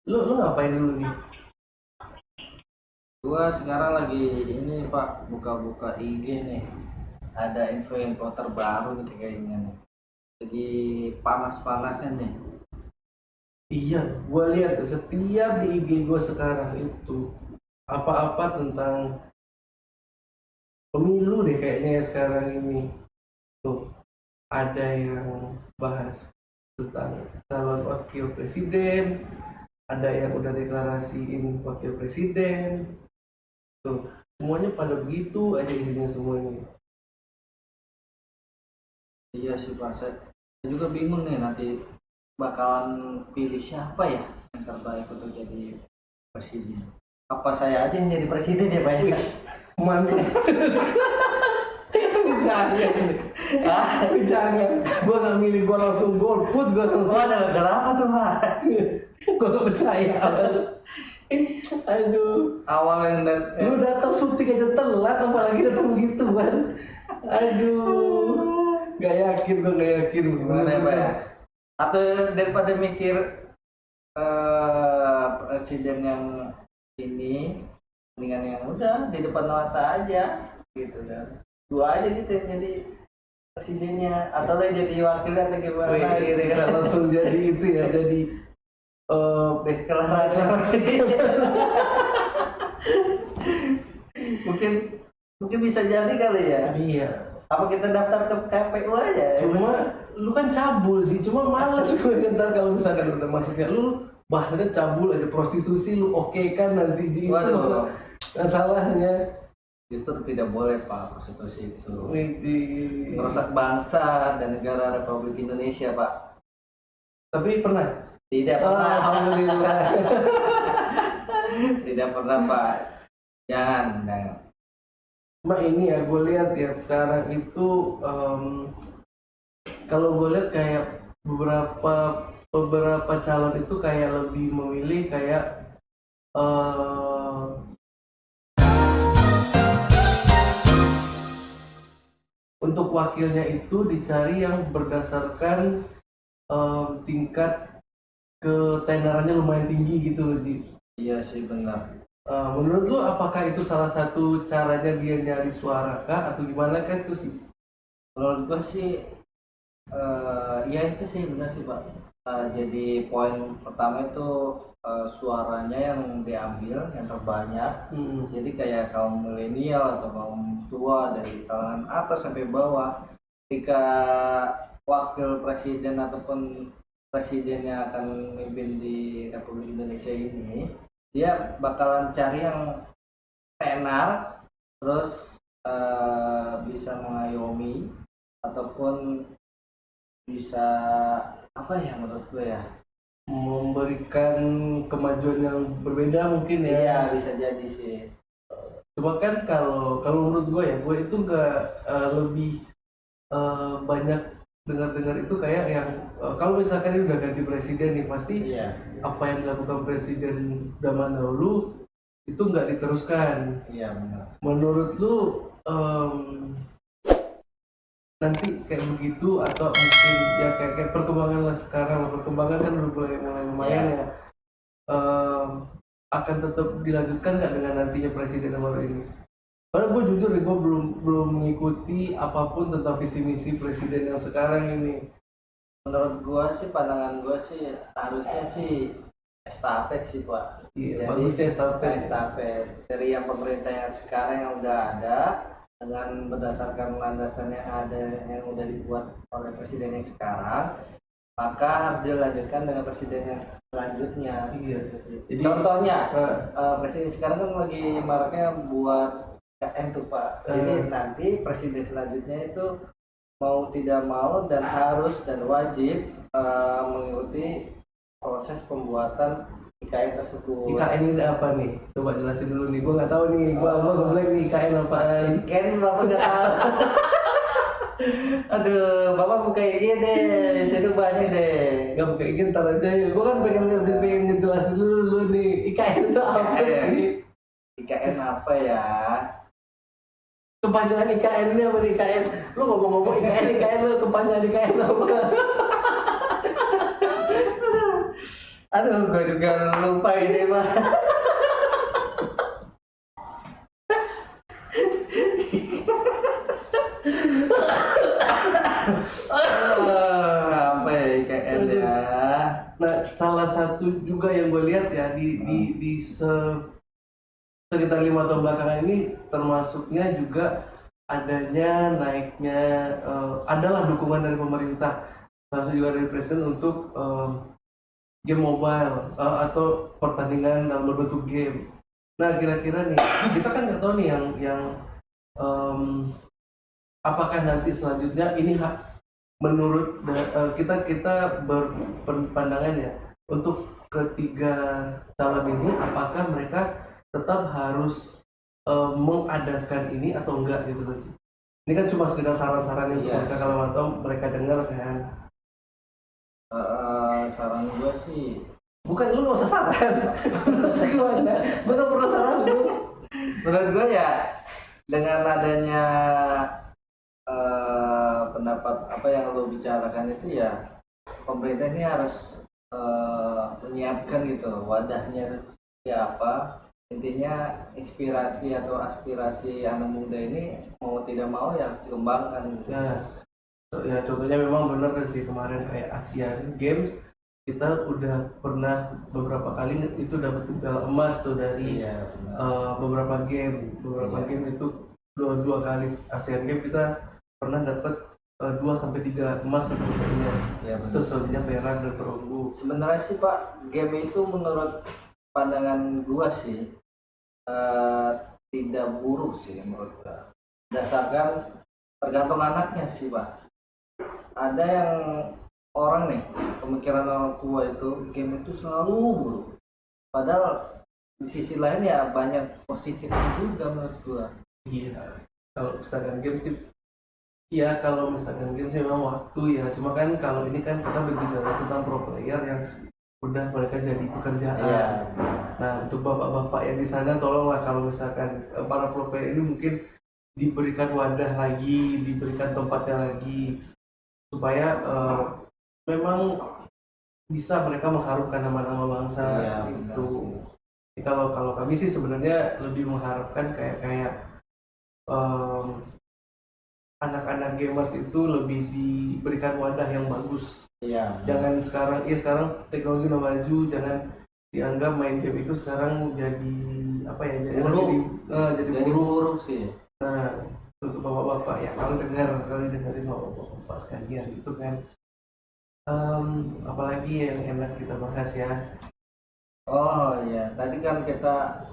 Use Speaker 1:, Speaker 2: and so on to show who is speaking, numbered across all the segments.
Speaker 1: Lu ngapain dulu nih?
Speaker 2: Gua sekarang lagi ini Pak, buka-buka IG nih. Ada info-info terbaru nih kayaknya nih. Lagi panas-panasnya nih.
Speaker 1: Iya, gue lihat setiap di IG gue sekarang itu apa-apa tentang pemilu deh kayaknya ya sekarang ini. Tuh, ada yang bahas tentang calon wakil presiden, ada yang udah deklarasiin wakil presiden. Tuh, semuanya pada begitu aja isinya semuanya.
Speaker 2: Iya sih Pak, saya juga bingung nih nanti bakalan pilih siapa ya yang terbaik untuk jadi presiden. Apa saya aja yang jadi presiden ya Pak ya?
Speaker 1: Mantap. Jangan, jangan. Gue nggak milih, gue langsung golput, gue langsung.
Speaker 2: Ada kenapa tuh Pak?
Speaker 1: Gue gak percaya. Aduh,
Speaker 2: Awal yang
Speaker 1: lu datang syuting aja telat, apalagi datang begitu kan. Aduh, gak yakin, gue gak yakin.
Speaker 2: Gimana ya Pak ya? Atau daripada mikir presiden yang ini, mendingan yang udah di depan mata aja gitu kan. Dua aja gitu yang jadi presidennya, atau lo jadi wakilnya atau gimana gitu
Speaker 1: Kita
Speaker 2: kan.
Speaker 1: langsung jadi itu ya, jadi
Speaker 2: Deklarasi presiden. mungkin mungkin bisa jadi kali ya.
Speaker 1: iya.
Speaker 2: Apa kita daftar ke KPU aja?
Speaker 1: Cuma lu kan cabul sih, cuma males gue ntar kalau misalkan udah masuknya lu bahasanya cabul aja, prostitusi lu oke kan nanti itu
Speaker 2: Waduh.
Speaker 1: masalahnya.
Speaker 2: Justru tidak boleh Pak prostitusi itu.
Speaker 1: Widih.
Speaker 2: Merusak bangsa dan negara Republik Indonesia Pak.
Speaker 1: Tapi pernah?
Speaker 2: Tidak pernah.
Speaker 1: Alhamdulillah.
Speaker 2: Tidak pernah Pak. Jangan.
Speaker 1: Cuma ini ya gue lihat ya sekarang itu kalau gue lihat kayak beberapa calon itu kayak lebih memilih kayak untuk wakilnya itu dicari yang berdasarkan tingkat ketenarannya lumayan tinggi gitu loh, Ji.
Speaker 2: Iya sih benar.
Speaker 1: Menurut lu apakah itu salah satu caranya dia nyari suara kah atau gimana kah itu sih?
Speaker 2: Menurut gua sih ya itu sih benar sih Pak. Jadi poin pertama itu suaranya yang diambil yang terbanyak. Jadi kayak kaum milenial atau kaum tua dari kalangan atas sampai bawah, ketika wakil presiden ataupun presiden yang akan memimpin di Republik Indonesia ini, dia bakalan cari yang tenar, terus bisa mengayomi ataupun bisa apa ya menurut gue ya,
Speaker 1: Memberikan kemajuan yang berbeda mungkin ya.
Speaker 2: iya bisa jadi sih.
Speaker 1: Cuma kan kalau menurut gue ya, gue itu nggak lebih banyak dengar-dengar itu kayak yang kalau misalkan ini udah ganti presiden nih pasti
Speaker 2: Iya.
Speaker 1: apa yang dilakukan presiden zaman dahulu itu nggak diteruskan.
Speaker 2: Iya benar.
Speaker 1: Menurut lu nanti kayak begitu atau mungkin ya kayak perkembangan lah sekarang lah, perkembangan kan udah mulai lumayan ya. Akan tetap dilanjutkan nggak dengan nantinya presiden yang baru ini? Karena gue jujur nih, gue belum mengikuti apapun tentang visi misi presiden yang sekarang ini.
Speaker 2: Menurut gua sih, pandangan gua sih harusnya sih estafet sih Pak.
Speaker 1: Iya,
Speaker 2: Jadi
Speaker 1: bagusnya estafet.
Speaker 2: estafet dari yang pemerintah yang sekarang yang udah ada, dengan berdasarkan landasan yang ada yang udah dibuat oleh presiden yang sekarang, maka harus dilanjutkan dengan presiden yang selanjutnya.
Speaker 1: Iya.
Speaker 2: Jadi, contohnya presiden sekarang kan lagi maraknya buat KN tuh Pak. Jadi nanti presiden selanjutnya itu mau tidak mau dan harus dan wajib mengikuti proses pembuatan IKN tersebut.
Speaker 1: IKN ini apa nih? Coba jelasin dulu nih. Gue nggak tahu nih. Gue ngeblank nih IKN apaan.
Speaker 2: IKN bapak nggak tahu. Aduh, bapak buka IG deh. Situ banyak deh.
Speaker 1: Gak buka IG ntar aja ya. Gue kan pengen ngejelasin dulu nih. IKN itu apa sih?
Speaker 2: IKN apa ya?
Speaker 1: Kepanjangan IKN ini apa nih IKN? Lu ngomong-ngomong IKN lu kepanjangan IKN apa?
Speaker 2: Aduh, gue juga lupa ini mah. Apa ya IKN ya?
Speaker 1: Nah, salah satu juga yang gue lihat ya di sekitar 5 tahun belakangan ini termasuknya juga adanya naiknya adalah dukungan dari pemerintah, salah satu juga dari presiden untuk game mobile atau pertandingan dalam berbentuk game. Nah, kira-kira nih kita kan nggak tahu nih yang apakah nanti selanjutnya ini menurut kita berpandangan ya untuk ketiga calon ini, apakah mereka tetap harus mengadakan ini atau enggak gitu loh. Ini kan cuma sekedar saran-saran untuk mereka kalau atau mereka dengar kan.
Speaker 2: Saran gue sih,
Speaker 1: Bukan, lu nggak usah saran. Gimana? Gue nggak perlu saran lu.
Speaker 2: menurut gue ya dengan adanya pendapat apa yang lo bicarakan itu ya, pemerintah ini harus menyiapkan gitu wadahnya seperti apa. Intinya inspirasi atau aspirasi anak muda ini mau tidak mau ya harus dikembangkan gitu.
Speaker 1: Ya contohnya memang benar sih, kemarin kayak Asian Games kita udah pernah beberapa kali itu dapat piala emas tuh dari beberapa game game itu dua kali Asian Games kita pernah dapat 2 sampai 3 emas sebenarnya. Itu selebihnya perak dan perunggu.
Speaker 2: Sebenarnya sih Pak, game itu menurut pandangan gua sih tidak buruk sih menurut gua. Berdasarkan tergantung anaknya sih Pak. Ada yang orang nih, pemikiran orang tua itu game itu selalu buruk. Padahal di sisi lain ya banyak positifnya juga menurut gua.
Speaker 1: Iya. Kalau misalkan game sih, iya kalau misalkan game sih memang waktu ya. Cuma kan kalau ini kan kita berbicara tentang pro player yang udah mereka jadi pekerjaan.
Speaker 2: Iya.
Speaker 1: Nah, untuk bapak-bapak yang di sana tolonglah kalau misalkan para pro player ini mungkin diberikan wadah lagi, diberikan tempatnya lagi supaya memang bisa mereka mengharumkan nama-nama bangsa itu. Kalau kami sih sebenarnya lebih mengharapkan kayak anak-anak gamers itu lebih diberikan wadah yang bagus.
Speaker 2: Iya.
Speaker 1: Jangan sekarang teknologi udah maju, jangan dianggap main game itu sekarang jadi apa ya? Jadi
Speaker 2: buruk sih.
Speaker 1: Nah, untuk bapak-bapak ya kalau dengerin sama bapak-bapak sekalian itu kan. Apalagi yang enak kita bahas ya.
Speaker 2: Oh iya, tadi kan kita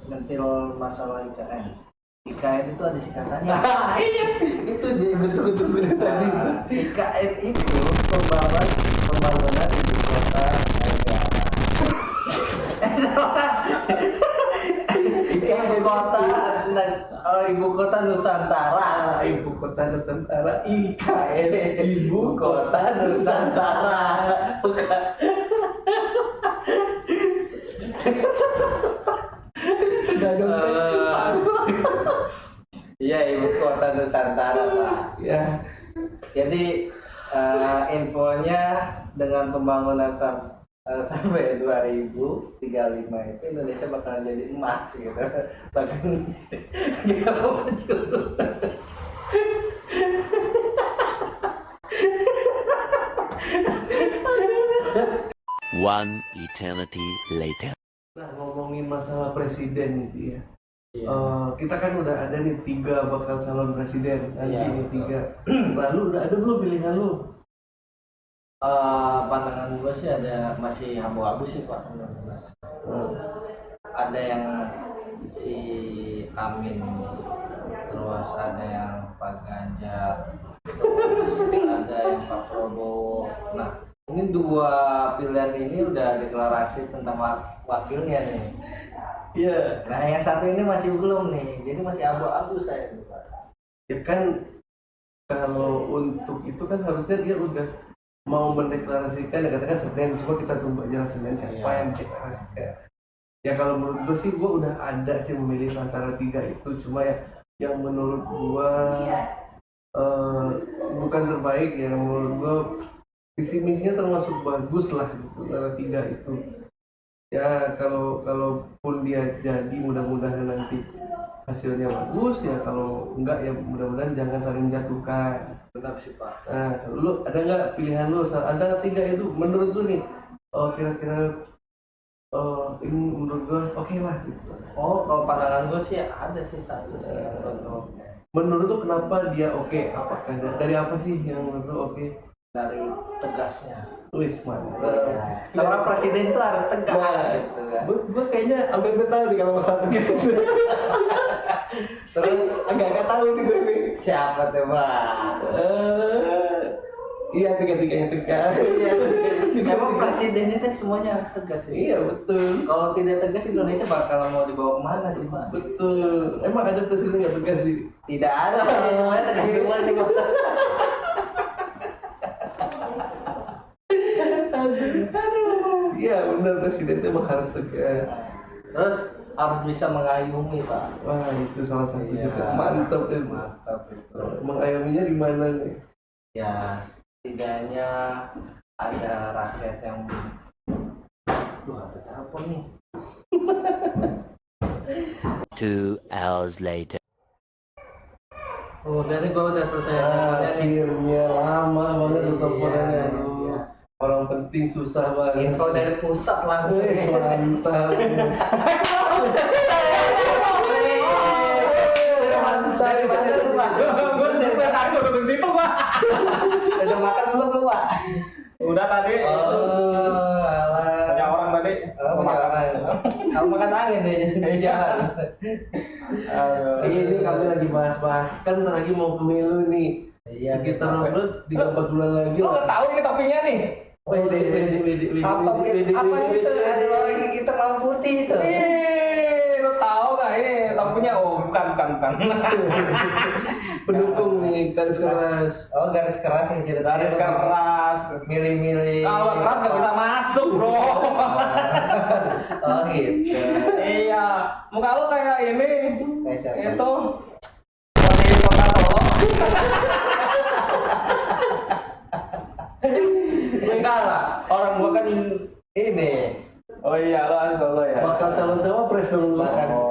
Speaker 2: nyentil masalah IKN. IKN itu ada singkatannya.
Speaker 1: Iya, itu dia betul tadi.
Speaker 2: IKN itu pembangunan ibu kota negara. Ibu kota Nusantara.
Speaker 1: Ibu kota Nusantara, IKN,
Speaker 2: Ibu kota Nusantara. Iya, ibu kota Nusantara Pak.
Speaker 1: Ya.
Speaker 2: Jadi infonya dengan pembangunan sampai 2035 itu Indonesia bakalan jadi emas gitu. Bahkan kita maju.
Speaker 3: One eternity later.
Speaker 1: Nah, ngomongin masalah presiden itu ya.
Speaker 2: Iya.
Speaker 1: Kita kan udah ada nih 3 bakal calon presiden nanti nih 3. Lalu udah ada belum pilihan lu?
Speaker 2: Pandangan gue sih masih abu-abu sih Pak. Ada yang si Amin, terus ada yang Pak Ganjar, terus ada yang Pak Prabowo. Nah, ini 2 pilihan ini udah deklarasi tentang wakilnya nih.
Speaker 1: Iya.
Speaker 2: Nah, yang satu ini masih belum nih, jadi masih abu-abu saya Pak.
Speaker 1: Ya kan kalau untuk itu kan harusnya dia udah mau mendeklarasikan, ya katakan Senin, cuma kita tunggu aja Senin siapa yang deklarasikan. Ya kalau menurut gue sih, gue udah ada sih memilih antara 3 itu, cuma ya yang menurut gue bukan terbaik ya, menurut gue visi misinya termasuk bagus lah gitu, antara tiga itu. Ya kalaupun dia jadi mudah-mudahan nanti hasilnya bagus ya, kalau enggak ya mudah-mudahan jangan saling menjatuhkan.
Speaker 2: Benar sih Pak.
Speaker 1: Nah, lu ada nggak pilihan lu antara tiga itu menurut lu nih? Oh kira-kira ini menurut gua oke lah gitu.
Speaker 2: Oh, kalau pandangan gue sih ada sih satu sih yang menurut gue oke.
Speaker 1: Menurut lu kenapa dia oke? Apakah dari apa sih yang menurut lu oke?
Speaker 2: Dari tegasnya.
Speaker 1: Wis mantap.
Speaker 2: Seorang presiden itu harus tegas
Speaker 1: Nah,
Speaker 2: gitu kan.
Speaker 1: Gue kayaknya hampir tahu nih kalau masalah tegas.
Speaker 2: Terus
Speaker 1: Agak tahu nih gue nih.
Speaker 2: siapa tuh Pak?
Speaker 1: Iya tiga-tiganya tegas. Iya.
Speaker 2: Emang presiden itu semuanya harus tegas ya?
Speaker 1: Iya betul.
Speaker 2: Kalau tidak tegas Indonesia bakal mau dibawa kemana sih Pak?
Speaker 1: Betul. Emang ada presiden nggak tegas sih?
Speaker 2: Tidak ada, semuanya tegas semua sih Pak.
Speaker 1: Iya benar, presiden itu emang harus tegas.
Speaker 2: Terus harus bisa mengayomi Pak.
Speaker 1: Wah itu salah satu
Speaker 2: Iya.
Speaker 1: juga. Mantap deh.
Speaker 2: Mantap itu.
Speaker 1: Mengayominya di mana nih?
Speaker 2: Ya setidaknya ada rakyat yang ada telepon nih.
Speaker 3: 2 hours later.
Speaker 2: Oh dari gua udah selesai teleponnya nih.
Speaker 1: Akhirnya lama banget
Speaker 2: Iya,
Speaker 1: teleponannya.
Speaker 2: iya.
Speaker 1: Aduh, orang penting susah banget.
Speaker 2: Info dari pusat langsung.
Speaker 1: Wih, mantap.
Speaker 2: Dari mana lu Pak?
Speaker 4: Gue dari tadi udah di situ Pak.
Speaker 2: Udah makan belum lu Pak?
Speaker 4: Udah tadi.
Speaker 2: Oh, alah.
Speaker 4: Punya orang tadi.
Speaker 2: Oh, punya orang. Kamu makan angin deh di jalan.
Speaker 1: Ini kami lagi bahas-bahas, kan bentar lagi mau pemilu nih.
Speaker 2: Iya.
Speaker 1: Sekitar 3-4 bulan lagi.
Speaker 4: Lo nggak tahu ini topinya nih?
Speaker 1: Wede.
Speaker 2: Apa itu? Ada loreng hitam sama putih itu.
Speaker 4: Lo tahu nggak ini topinya? Oh bukan.
Speaker 1: Pendukung nih, garis keras.
Speaker 2: Oh, garis keras yang cerita.
Speaker 4: Garis keras.
Speaker 2: Milih-milih.
Speaker 4: Kalau keras nggak bisa masuk bro.
Speaker 2: Oh gitu.
Speaker 4: Iya. Muka lo kayak ini.
Speaker 2: Kayak siapa?
Speaker 4: Itu. Wali kota Solo.
Speaker 2: Enggak lah. Orang gua kan ini
Speaker 4: Oh iya lo asli Solo ya.
Speaker 1: Bakal calon cawapres dong lu.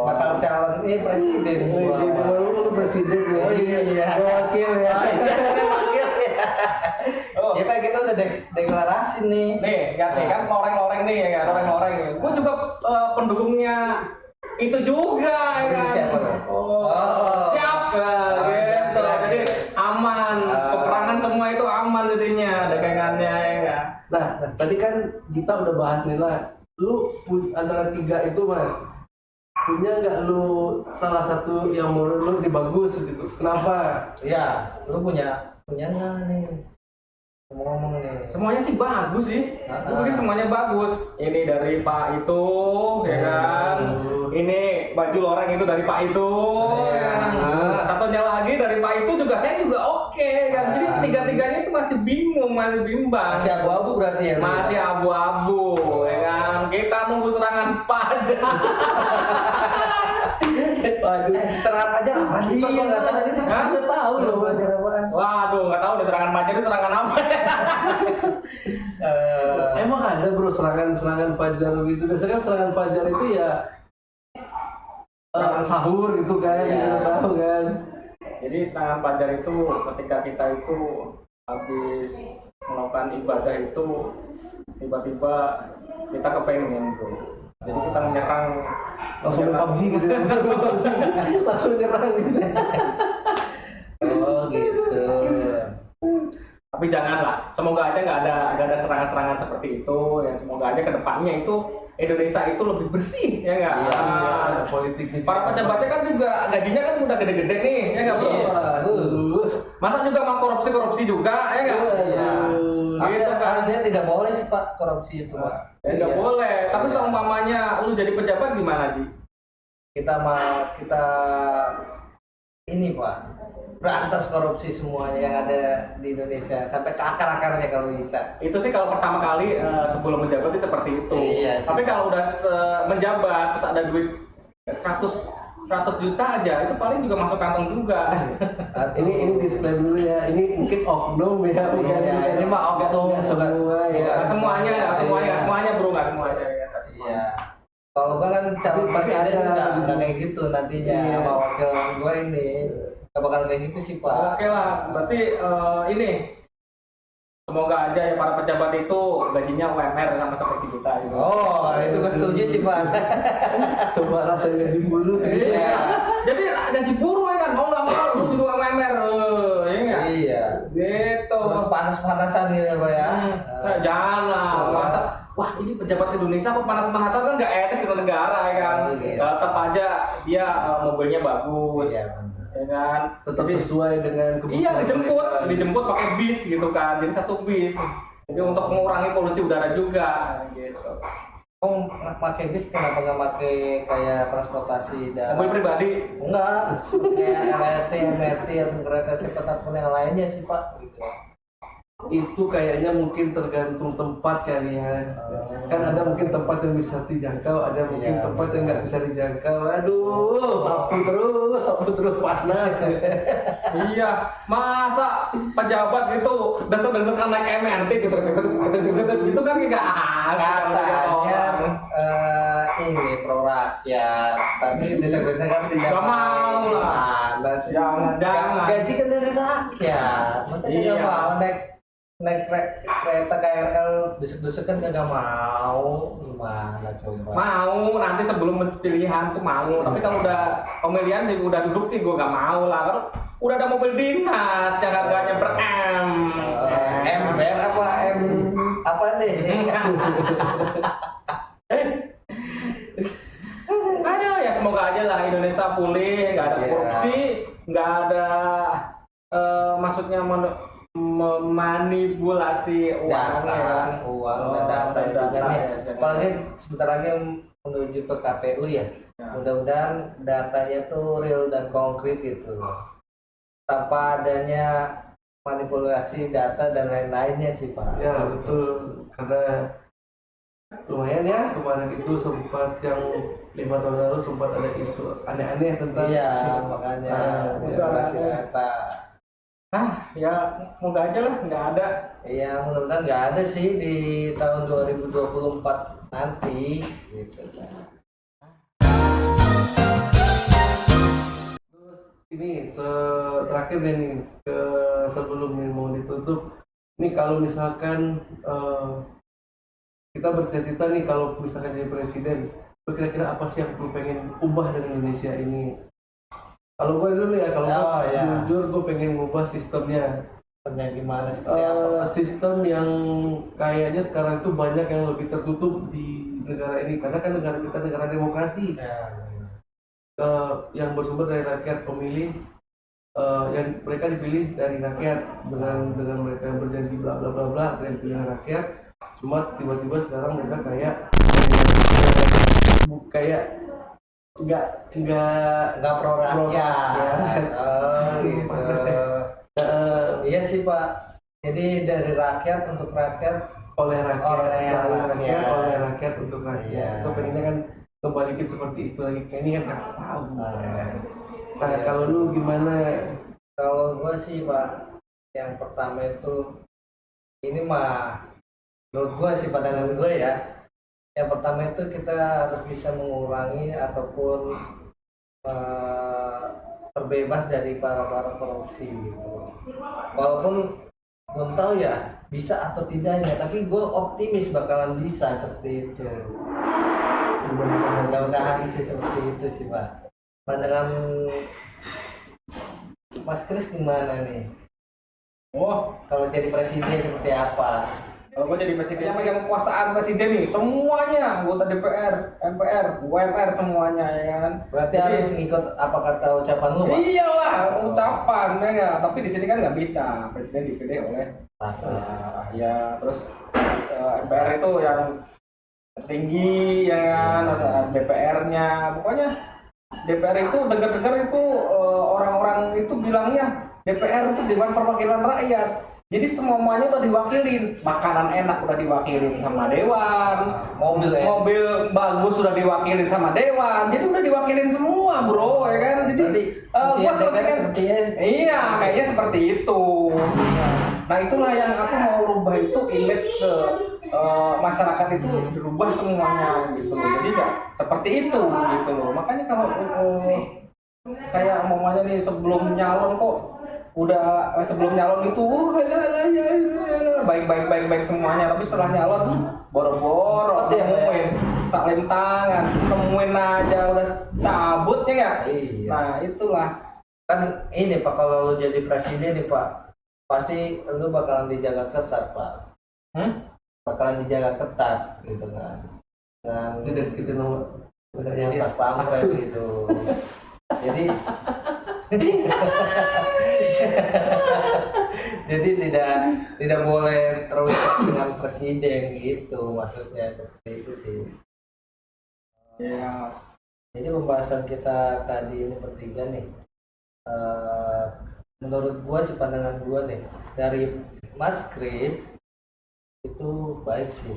Speaker 2: bakal calon ini presiden.
Speaker 1: Wede, lu presiden ya.
Speaker 2: Oh iya.
Speaker 1: Wakil ya.
Speaker 2: Wakil ya.
Speaker 4: Oh.
Speaker 2: Kita udah deklarasi nih.
Speaker 4: Nih, lihat nih kan loreng-loreng nih ya kan, loreng-loreng. Gue juga pendukungnya itu juga ya kan.
Speaker 2: Siapa tuh?
Speaker 4: Oh, siap gitu. Jadi aman, peperangan semua itu aman jadinya dagangannya ya kan.
Speaker 1: Nah, tadi kan kita udah bahas nih lah. Lu antara tiga itu mas, punya nggak lu salah satu yang menurut lu lebih bagus gitu? Kenapa?
Speaker 2: Iya, lu punya nggak nih? Ngomong nih.
Speaker 4: Semuanya sih bagus sih.
Speaker 2: Ah.
Speaker 4: Gue pikir semuanya bagus. Ini dari Pak itu, ya kan. Ini baju loreng itu dari Pak itu.
Speaker 2: Iya.
Speaker 4: Ya kan? Satunya lagi dari Pak itu juga saya juga oke kan. Jadi tiga-tiganya itu masih bingung, masih bimbang.
Speaker 2: Masih abu-abu berarti ya?
Speaker 4: Masih abu-abu, ya kan. Kita nunggu serangan pajak.
Speaker 1: Waduh,
Speaker 2: Serangan pajak apa sih? Kok nggak tahu tadi?
Speaker 4: Hah?
Speaker 2: Nggak tahu loh pajak apaan.
Speaker 4: Waduh, nggak tahu udah serangan pajak itu serangan apa.
Speaker 1: emang ada bro serangan fajar gitu. Biasanya kan serangan fajar itu ya sahur gitu kan,
Speaker 2: Iya.
Speaker 1: kita tahu kan.
Speaker 4: Jadi serangan fajar itu ketika kita itu habis melakukan ibadah itu tiba-tiba kita kepengen bro. Jadi kita menyerang
Speaker 1: Langsung main PUBG gitu ya. Langsung nyerang gitu.
Speaker 2: Oh gitu.
Speaker 4: Tapi janganlah, semoga aja nggak ada serangan-serangan seperti itu. Ya semoga aja kedepannya itu Indonesia itu lebih bersih, ya nggak?
Speaker 2: Iya,
Speaker 1: Politik gitu.
Speaker 4: Para pejabatnya kan juga gajinya kan udah gede-gede nih, ya nggak bro?
Speaker 1: Aduh.
Speaker 4: Masa juga mau korupsi juga, ya nggak?
Speaker 1: Iya.
Speaker 4: Gitu kan.
Speaker 2: Harusnya tidak boleh sih Pak korupsi itu Pak.
Speaker 4: Ya nggak
Speaker 2: Iya.
Speaker 4: boleh. Tapi seumpamanya lu jadi pejabat gimana Ji?
Speaker 2: Kita ini Pak berantas korupsi semuanya yang ada di Indonesia sampai ke akar-akarnya kalau bisa.
Speaker 4: Itu sih kalau pertama kali sebelum menjabat itu seperti itu.
Speaker 2: Iya, sih.
Speaker 4: Tapi kalau udah menjabat terus ada duit 100 100 juta aja itu paling juga masuk kantong juga.
Speaker 1: Ini disclaimer dulu ya, ini mungkin oknum ya, bukan
Speaker 2: Iya, ini mah oknum,
Speaker 1: nggak semua ya.
Speaker 4: Nggak semuanya bro, nggak semuanya ya.
Speaker 2: Iya. Kalau gua kan calon
Speaker 1: Tapi
Speaker 2: presiden
Speaker 1: ada
Speaker 2: nggak kayak gitu nantinya
Speaker 1: Iya.
Speaker 2: sama wakil gua ini nggak bakal kayak gitu sih Pak.
Speaker 4: Oke lah, berarti ini semoga aja ya para pejabat itu gajinya UMR sama seperti kita gitu.
Speaker 2: Oh itu gua setuju sih Pak.
Speaker 1: Coba rasa gaji bulu.
Speaker 4: Iya. Jadi gaji buruh ya kan, mau nggak mau lu jadi UMR, ya nggak?
Speaker 2: Iya.
Speaker 4: Gitu.
Speaker 2: Terus panas-panasan gitu ya Pak ya.
Speaker 4: Jangan lah, masa wah ini pejabat Indonesia kok panas-panasan kan nggak etis di negara ya kan.
Speaker 2: Iya.
Speaker 4: Tetap aja dia mobilnya bagus,
Speaker 2: Iya benar.
Speaker 4: ya kan.
Speaker 1: Tetap
Speaker 4: Jadi,
Speaker 1: sesuai dengan
Speaker 4: iya
Speaker 1: kebutuhan
Speaker 4: dijemput pakai bis gitu kan, jadi satu bis. Jadi untuk mengurangi polusi udara juga, gitu.
Speaker 2: Oh pakai bis kenapa nggak pakai kayak transportasi darat?
Speaker 4: Mobil pribadi.
Speaker 2: Enggak, kayak LRT, MRT atau kereta cepat ataupun yang lainnya sih Pak. Gitu.
Speaker 1: itu kayaknya mungkin tergantung tempat kali ya. Kan ada mungkin tempat yang bisa dijangkau, ada mungkin
Speaker 2: Iya,
Speaker 1: tempat yang nggak bisa dijangkau. Aduh, sapu terus panas.
Speaker 4: Iya, masa pejabat gitu desek-desekan naik MRT gitu kan nggak asik.
Speaker 2: Katanya ini pro rakyat, tapi desa-desa kan tidak
Speaker 4: Nggak mau lah.
Speaker 2: Panas.
Speaker 4: Jangan.
Speaker 2: Gaji kan dari rakyat, masa
Speaker 4: Iya.
Speaker 2: nggak mau naik kereta KRL desek-desek kan nggak mau, gimana coba?
Speaker 4: Mau nanti sebelum pilihan tuh mau, tapi kalau udah pemilihan udah duduk sih gue nggak mau lah. Kan udah ada mobil dinas yang harganya per M.
Speaker 2: MBR apa nih?
Speaker 4: Ada ya, semoga aja lah Indonesia pulih, nggak ada
Speaker 2: Iya.
Speaker 4: korupsi, nggak ada maksudnya memanipulasi uang ya kan.
Speaker 2: Uang dan data juga nih.
Speaker 4: ya.
Speaker 2: Apalagi sebentar lagi menuju ke KPU ya.
Speaker 4: Ya.
Speaker 2: Mudah-mudahan datanya tuh real dan konkret gitu. Tanpa adanya manipulasi data dan lain-lainnya sih Pak.
Speaker 1: Ya betul, karena lumayan ya kemarin itu sempat yang 5 tahun lalu sempat ada isu aneh-aneh tentang
Speaker 2: Iya, makanya manipulasi data.
Speaker 4: Ya moga aja lah nggak ada.
Speaker 2: Iya, mudah-mudahan nggak ada sih di tahun 2024 nanti gitu kan.
Speaker 1: Ini terakhir nih ke sebelum ini mau ditutup. Ini kalau misalkan kita bercita-cita nih kalau misalkan jadi presiden, lu kira-kira apa sih yang lu pengen ubah dari Indonesia ini? Kalau gue dulu ya, kalau gue jujur gue pengen ngubah sistemnya.
Speaker 2: Sistemnya gimana seperti apa?
Speaker 1: Sistem yang kayaknya sekarang itu banyak yang lebih tertutup di negara ini, karena kan negara kita negara demokrasi. Yang bersumber dari rakyat pemilih, yang mereka dipilih dari rakyat dengan mereka yang berjanji bla bla bla bla dengan pilihan rakyat. Cuma tiba-tiba sekarang mereka kayak nggak
Speaker 2: Pro rakyat. Oh gitu. Iya sih Pak. Jadi dari rakyat untuk rakyat,
Speaker 1: oleh rakyat untuk rakyat.
Speaker 2: Iya.
Speaker 1: Gue pengennya kan kebalikin seperti itu lagi. Kayak ini kan nggak tahu. Nah
Speaker 2: Iya,
Speaker 1: kalau lu gimana?
Speaker 2: kalau gue sih Pak, yang pertama itu ini mah menurut gue sih, pandangan gue ya. Yang pertama itu kita harus bisa mengurangi ataupun terbebas dari para korupsi gitu. Walaupun belum tahu ya bisa atau tidaknya, tapi gue optimis bakalan bisa seperti itu. Mudah-mudahan sih seperti itu sih Pak. Pandangan Mas Kris gimana nih?
Speaker 4: Oh,
Speaker 2: Kalau jadi presiden seperti apa?
Speaker 4: kalau gue jadi presiden, yang pegang kekuasaan presiden nih semuanya, anggota DPR, MPR, UMR semuanya ya kan.
Speaker 2: Berarti
Speaker 4: Jadi,
Speaker 2: harus ngikut apa kata ucapan lu Pak?
Speaker 4: iyalah ucapan ya nggak? Tapi di sini kan nggak bisa, presiden dipilih oleh ya terus MPR itu yang tertinggi ya kan, DPR-nya pokoknya DPR itu dengar-dengar itu orang-orang itu bilangnya DPR itu Dewan Perwakilan Rakyat. Jadi semuanya udah diwakilin, makanan enak udah diwakilin sama dewan, mobil bagus sudah diwakilin sama dewan, jadi udah diwakilin semua bro, ya kan? Jadi
Speaker 2: Berarti
Speaker 4: gua
Speaker 2: fungsi
Speaker 4: selalu
Speaker 2: DPR
Speaker 4: pikir,
Speaker 2: sepertinya
Speaker 4: iya kayaknya seperti itu. Nah itulah yang aku mau rubah itu image ke masyarakat itu dirubah semuanya gitu loh. Jadi nggak seperti itu gitu loh. Makanya kalau kayak umpamanya nih sebelum nyalon kok udah sebelum nyalon itu baik semuanya, tapi setelah nyalon boro-boro temuin salim tangan, temuin aja udah cabut ya nggak?
Speaker 2: Iya.
Speaker 4: Nah itulah
Speaker 2: Kan ini Pak, kalau lu jadi presiden nih Pak, pasti lu bakalan dijaga ketat Pak. Bakalan dijaga ketat gitu kan. Dan
Speaker 1: Tidak kita nomor
Speaker 2: yang pas pampres gitu. Jadi jadi tidak boleh terus dengan presiden gitu, maksudnya seperti itu sih.
Speaker 4: ya.
Speaker 2: Jadi pembahasan kita tadi ini bertiga nih, menurut gua sih, pandangan gua nih dari Mas Kris itu baik sih.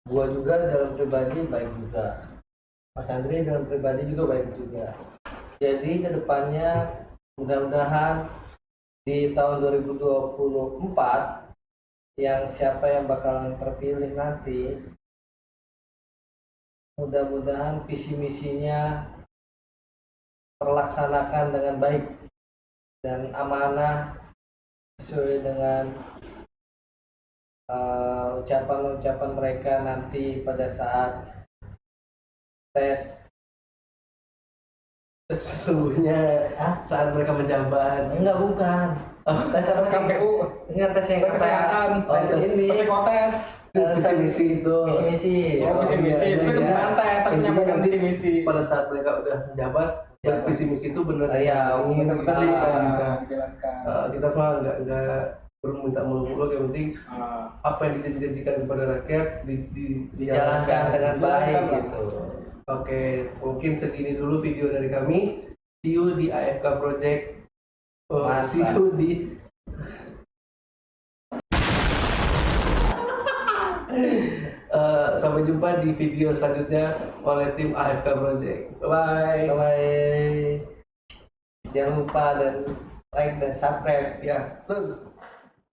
Speaker 2: Gua juga dalam pribadi baik juga. Mas Andri dalam pribadi juga baik juga. Jadi kedepannya mudah-mudahan di tahun 2024 yang siapa yang bakalan terpilih nanti, mudah-mudahan visi misinya terlaksanakan dengan baik dan amanah sesuai dengan ucapan-ucapan mereka nanti pada saat tes.
Speaker 1: Sesungguhnya saat mereka menjabat.
Speaker 2: Enggak, bukan tes apa sih?
Speaker 4: KPU
Speaker 2: Enggak, tes yang
Speaker 4: kesehatan,
Speaker 2: tes ini
Speaker 4: psikotes,
Speaker 1: Visi misi itu.
Speaker 2: misi-misi.
Speaker 4: visi misi itu bukan tes, tapi
Speaker 1: Intinya
Speaker 4: menyampaikan
Speaker 1: nanti
Speaker 4: visi misi.
Speaker 1: pada saat mereka udah menjabat,
Speaker 2: Ya,
Speaker 1: visi misi itu benar
Speaker 2: iya,
Speaker 1: dijalani,
Speaker 2: benar-benar
Speaker 4: dijalankan.
Speaker 1: kita mah nggak perlu minta muluk-muluk, yang penting apa yang dijanjikan kepada rakyat
Speaker 2: dijalankan dengan baik gitu.
Speaker 1: Oke, mungkin segini dulu video dari kami. See you di AFK Project.
Speaker 2: Mantap.
Speaker 1: See you di sampai jumpa di video selanjutnya oleh tim AFK Project. Bye.
Speaker 2: Bye. Jangan lupa dan like dan subscribe
Speaker 1: Ya, tuh.